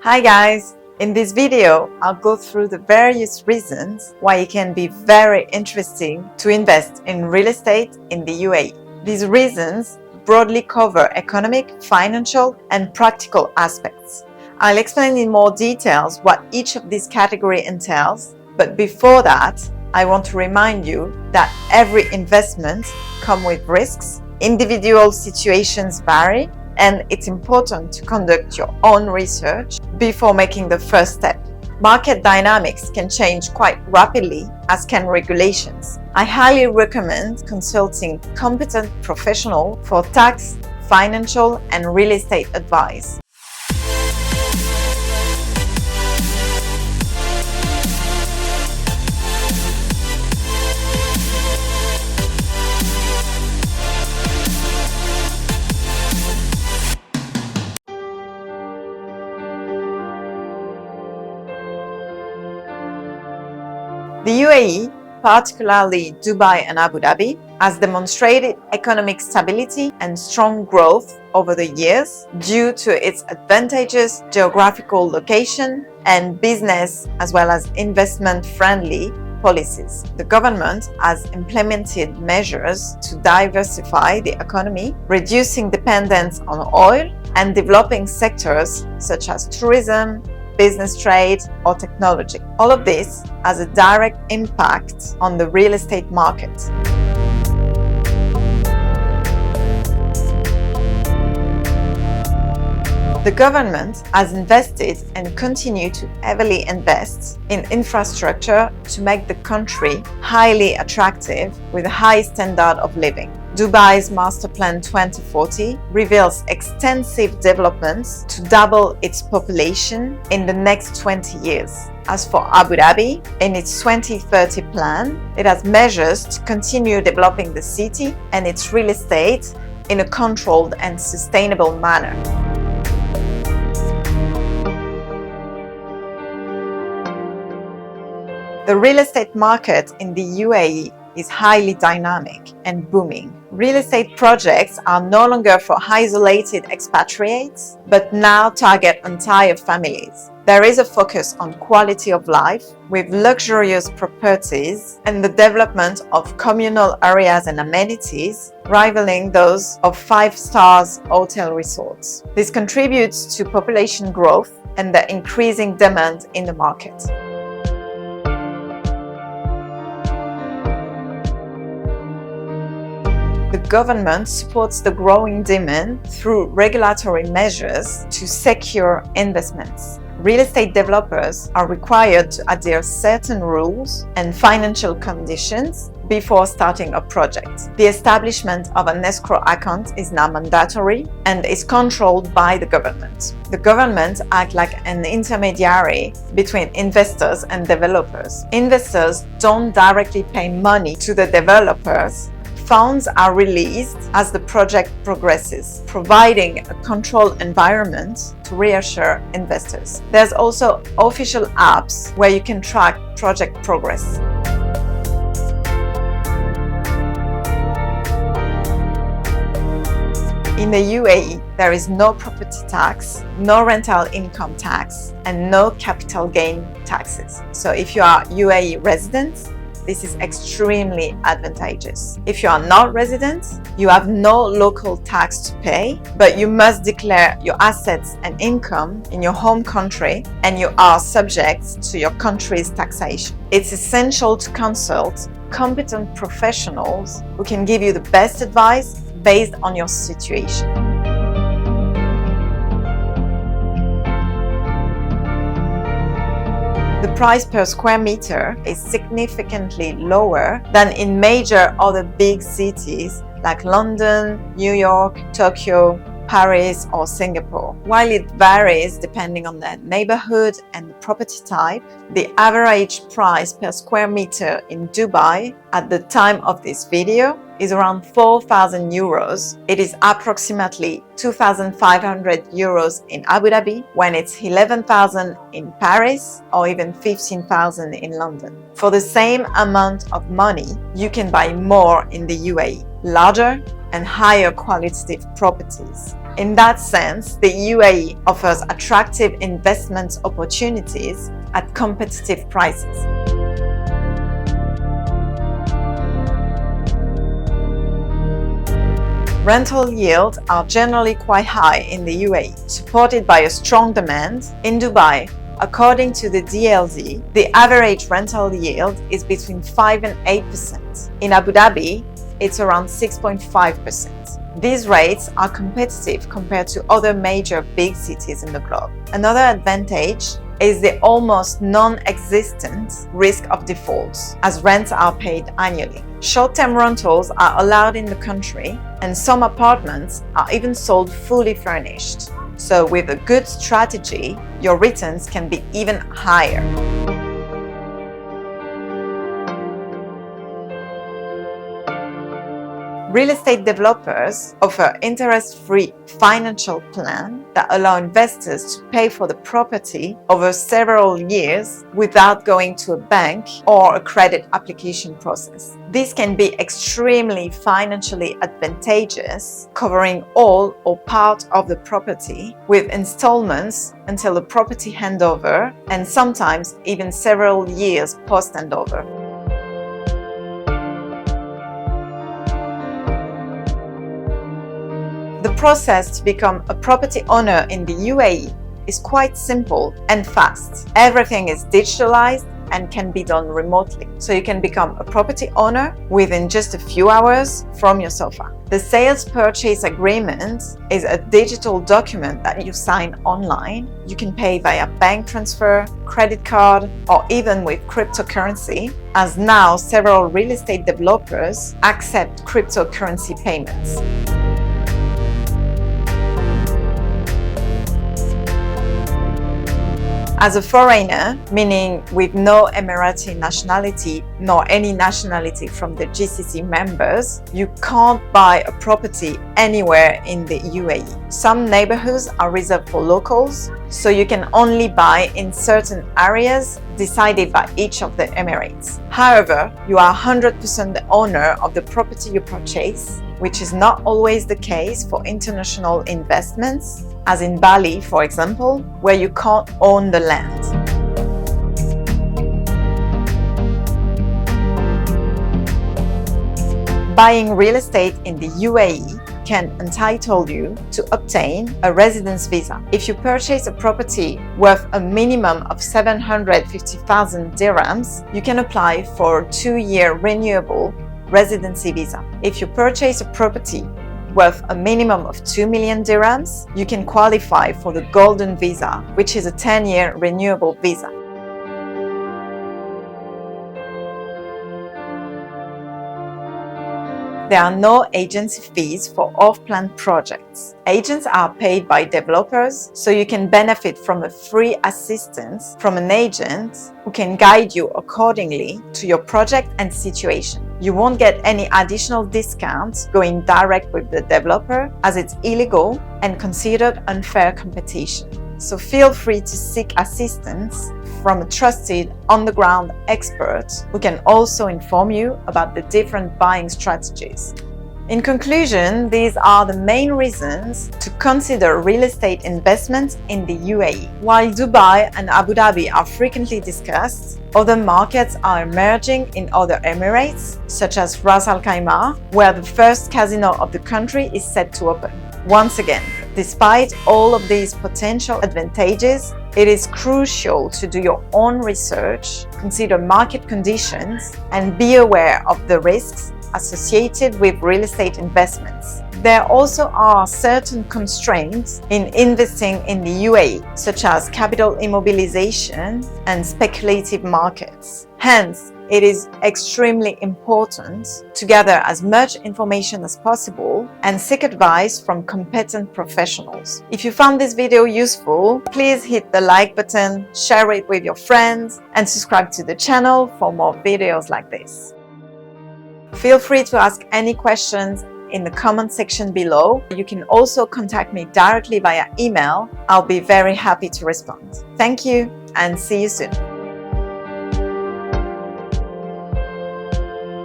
Hi guys! In this video, I'll go through the various reasons why it can be very interesting to invest in real estate in the UAE. These reasons broadly cover economic, financial, and practical aspects. I'll explain in more details what each of these categories entails, but before that, I want to remind you that every investment comes with risks, individual situations vary, and it's important to conduct your own research before making the first step. Market dynamics can change quite rapidly, as can regulations. I highly recommend consulting competent professionals for tax, financial, and real estate advice. The UAE, particularly Dubai and Abu Dhabi, has demonstrated economic stability and strong growth over the years due to its advantageous geographical location and business as well as investment-friendly policies. The government has implemented measures to diversify the economy, reducing dependence on oil and developing sectors such as tourism, business trade, or technology. All of this has a direct impact on the real estate market. The government has invested and continue to heavily invest in infrastructure to make the country highly attractive with a high standard of living. Dubai's Master Plan 2040 reveals extensive developments to double its population in the next 20 years. As for Abu Dhabi, in its 2030 plan, it has measures to continue developing the city and its real estate in a controlled and sustainable manner. The real estate market in the UAE is highly dynamic and booming. Real estate projects are no longer for isolated expatriates, but now target entire families. There is a focus on quality of life with luxurious properties and the development of communal areas and amenities rivaling those of 5-star hotel resorts. This contributes to population growth and the increasing demand in the market. The government supports the growing demand through regulatory measures to secure investments. Real estate developers are required to adhere to certain rules and financial conditions before starting a project. The establishment of an escrow account is now mandatory and is controlled by the government. The government acts like an intermediary between investors and developers. Investors don't directly pay money to the developers. Funds are released as the project progresses, providing a controlled environment to reassure investors. There's also official apps where you can track project progress. In the UAE, there is no property tax, no rental income tax, and no capital gain taxes. So if you are UAE residents, this is extremely advantageous. If you are not resident, you have no local tax to pay, but you must declare your assets and income in your home country, and you are subject to your country's taxation. It's essential to consult competent professionals who can give you the best advice based on your situation. The price per square meter is significantly lower than in major other big cities like London, New York, Tokyo, Paris, or Singapore. While it varies depending on the neighborhood and the property type, the average price per square meter in Dubai at the time of this video is around 4,000 euros. It is approximately 2,500 euros in Abu Dhabi, when it's 11,000 in Paris or even 15,000 in London. For the same amount of money, you can buy more in the UAE, larger and higher qualitative properties. In that sense, the UAE offers attractive investment opportunities at competitive prices. Rental yields are generally quite high in the UAE, supported by a strong demand. In Dubai, according to the DLD, the average rental yield is between 5 and 8%. In Abu Dhabi, it's around 6.5%. These rates are competitive compared to other major big cities in the globe. Another advantage is the almost non-existent risk of defaults, as rents are paid annually. Short-term rentals are allowed in the country, and some apartments are even sold fully furnished. So with a good strategy, your returns can be even higher. Real estate developers offer interest-free financial plans that allow investors to pay for the property over several years without going to a bank or a credit application process. This can be extremely financially advantageous, covering all or part of the property with installments until the property handover and sometimes even several years post-handover. The process to become a property owner in the UAE is quite simple and fast. Everything is digitalized and can be done remotely. So you can become a property owner within just a few hours from your sofa. The sales purchase agreement is a digital document that you sign online. You can pay via bank transfer, credit card, or even with cryptocurrency, as now several real estate developers accept cryptocurrency payments. As a foreigner, meaning with no Emirati nationality nor any nationality from the GCC members, you can't buy a property anywhere in the UAE. Some neighborhoods are reserved for locals, so you can only buy in certain areas decided by each of the Emirates. However, you are 100% the owner of the property you purchase, which is not always the case for international investments, as in Bali, for example, where you can't own the land. Buying real estate in the UAE can entitle you to obtain a residence visa. If you purchase a property worth a minimum of 750,000 dirhams, you can apply for a 2-year renewable residency visa. If you purchase a property worth a minimum of 2 million dirhams, you can qualify for the Golden Visa, which is a 10-year renewable visa. There are no agency fees for off-plan projects. Agents are paid by developers, so you can benefit from a free assistance from an agent who can guide you accordingly to your project and situation. You won't get any additional discounts going direct with the developer, as it's illegal and considered unfair competition. So feel free to seek assistance from a trusted on-the-ground expert who can also inform you about the different buying strategies. In conclusion, these are the main reasons to consider real estate investments in the UAE. While Dubai and Abu Dhabi are frequently discussed, other markets are emerging in other Emirates, such as Ras Al Khaimah, where the first casino of the country is set to open. Once again, despite all of these potential advantages, it is crucial to do your own research, consider market conditions, and be aware of the risks associated with real estate investments. There also are certain constraints in investing in the UAE, such as capital immobilization and speculative markets. Hence, it is extremely important to gather as much information as possible and seek advice from competent professionals. If you found this video useful, please hit the like button, share it with your friends, and subscribe to the channel for more videos like this. Feel free to ask any questions in the comment section below. You can also contact me directly via email. I'll be very happy to respond. Thank you and see you soon.